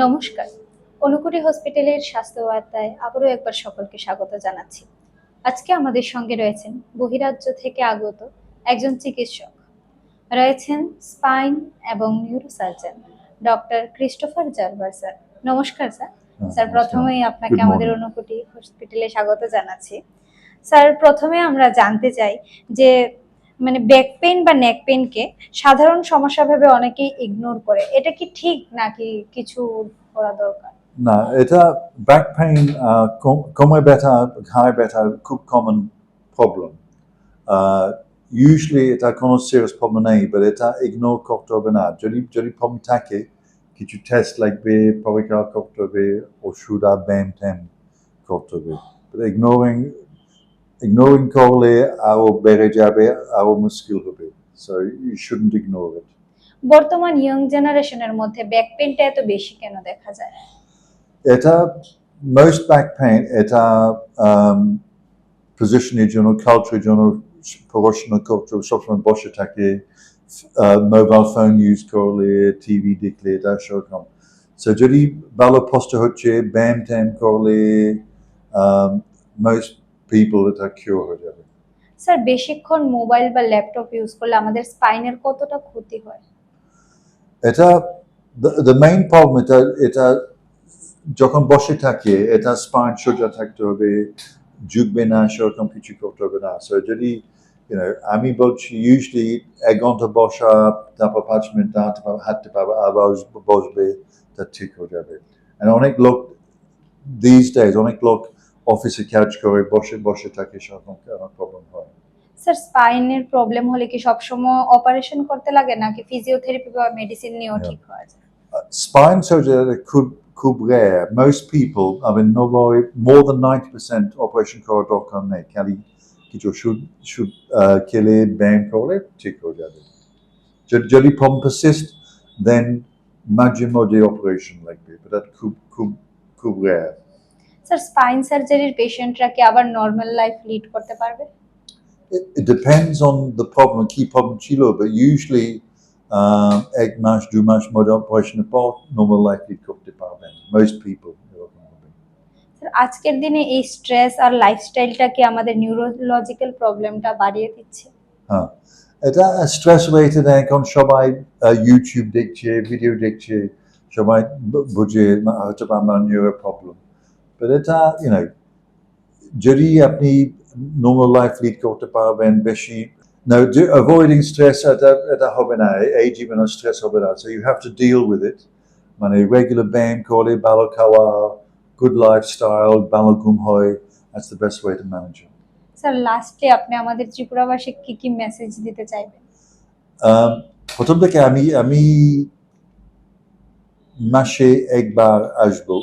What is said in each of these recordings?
নমস্কার। অনুকুটি হসপিটালের স্বাস্থ্য বার্তায় আবারও একবার সকলকে স্বাগত জানাচ্ছি। আজকে আমাদের সঙ্গে রয়েছেন বহিরাজ্য থেকে আগত একজন চিকিৎসক। রয়েছেন স্পাইন এবং নিউরোসার্জন ডক্টর ক্রিস্টোফার জারবার স্যার। নমস্কার স্যার। স্যার, প্রথমেই আপনাকে আমাদের অনুকুটি হসপিটালে স্বাগত জানাচ্ছি। স্যার, প্রথমে আমরা জানতে চাই যে ব্যাক পেইন বা নেক পেইনকে সাধারণ সমস্যা ভেবে অনেকেই ইগনোর করে, এটা কি ঠিক নাকি কিছু করা দরকার? না, এটা ব্যাক পেইন, কোমর ব্যথা, ঘাড় ব্যথা খুব কমন প্রবলেম। ইউজুয়ালি এটা কোনো সিরিয়াস প্রবলেম নেই, বাট এটা ইগনোর করতে হবে না। যদি প্রবলেম থাকে, কিছু টেস্ট লাগবে, পরীক্ষা করতে হবে, ওষুধ আর ব্যায়াম ট্যায়াম করতে হবে। ইগনোরিং করলে আরো বেড়ে যাবে, আরো মুশকিল হবে। So you shouldn't ignore it. বর্তমান ইয়ং জেনারেশনের মধ্যে ব্যাক পেইনটা এত বেশি কেন দেখা যায়? এটা মোস্ট ব্যাক পেইন এটা পজিশনের জন্য, কালচারের জন্য, পড়াশোনা করতে সবসময় বসে থাকে, মোবাইল ফোন ইউজ করলে, টিভি দেখলে, এটা সেরকম। সো যদি ভালো পোস্টার হচ্ছে, ব্যায়াম ট্যায়াম করলে, মোস্ট পিপল এটা কিউর হয়ে যাবে। স্যার, বেশিক্ষণ মোবাইল বা ল্যাপটপ ইউজ করলে আমাদের স্পাইনের কতটা ক্ষতি হয়? এটা দ্য মেইন প্রবলেম, এটা যখন বসে থাকে, এটা স্পাইন সোজা থাকতে হবে, ঝুঁকবে না, সেরকম কিছু করতে হবে না। সো যদি আমি বলছি ইউজুয়ালি 1 ঘন্টা বসা, তারপর 5 মিনিট হাঁটতে পারবে, আবার বসবে, তা ঠিক হয়ে যাবে। অনেক লোক these days, অনেক লোক অফিসে কাজ করে বসে থাকে, সেরকম প্রবলেম হয়। স্যার, স্পাইনের প্রবলেম হলে কি সবসময় অপারেশন করতে লাগে নাকি ফিজিওথেরাপি বা মেডিসিন নিয়েও ঠিক হয়ে যায়? Spine surgery খুব rare. Most people, I mean, more than 90% operation করা দরকার নেই, খালি কিছু ওষুধ খেলে ব্যায়াম করলে ঠিক হয়ে যাবে। যদি problem persist, then মাঝে মধ্যে অপারেশন লাগবে, but that খুব rare. স্যার, স্পাইন সার্জারির পেশেন্টরা কি আবার নরমাল লাইফ লিড করতে পারবে? It depends on the problem, কি problem ছিল, but usually 1 মাস 2 মাস মধ্যে অপারেশনের পর নর্মাল লাইফ লিড করতে পারবেন most people। স্যার, আজকের দিনে এই স্ট্রেস আর লাইফস্টাইলটা কি আমাদের নিউরোলজিক্যাল প্রবলেমটা বাড়িয়ে দিচ্ছে? হ্যাঁ, এটা স্ট্রেস রিলেটেড। এখন সবাই ইউটিউব দেখছে, ভিডিও দেখছে, সবাই বুঝে হয়তো আমার নিউরো প্রবলেম। বাট এটা যদি আপনি নর্মাল লাইফ লিড করতে পারবেন, বেশি অ্যাভয়েডিং স্ট্রেস, এটা হবে না, এই জীবনে স্ট্রেস হবে না। So you have to deal with it. মানে রেগুলার ব্যায়াম করে, ভালো খাওয়া, গুড লাইফস্টাইল, ভালো ঘুম হয়, that's the best way to manage it. Sir, লাস্টে আপনি আমাদের ত্রিপুরাবাসীকে কি মেসেজ দিতে চাইবেন? প্রথম থেকে আমি মাসে একবার আসবো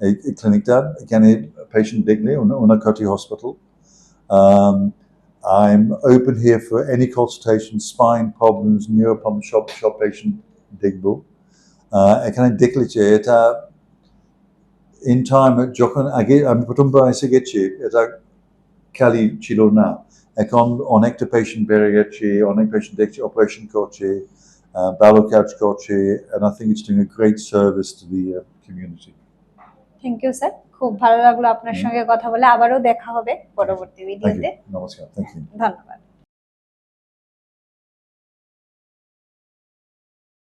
এই ক্লিনিকটা, এখানে পেশেন্ট দেখলে, Unakoti Hospital. I'm open here for any consultation, spine problems, neuro problems, সব patient দেখবো। এখানে দেখলে যে এটা ইন টাইম, যখন আগে আমি প্রথমবার এসে গেছি, এটা খালি ছিল না, এখন অনেকটা পেশেন্ট বেড়ে গেছে, অনেক পেশেন্ট দেখছে, অপারেশন করছে, ভালো কাজ করছে, and I think it's doing a great service to the community. Thank you sir, খুব ভালো লাগলো আপনার সঙ্গে কথা বলে। আবারও দেখা হবে পরবর্তী ভিডিওতে। নমস্কার, থ্যাংক ইউ। ধন্যবাদ।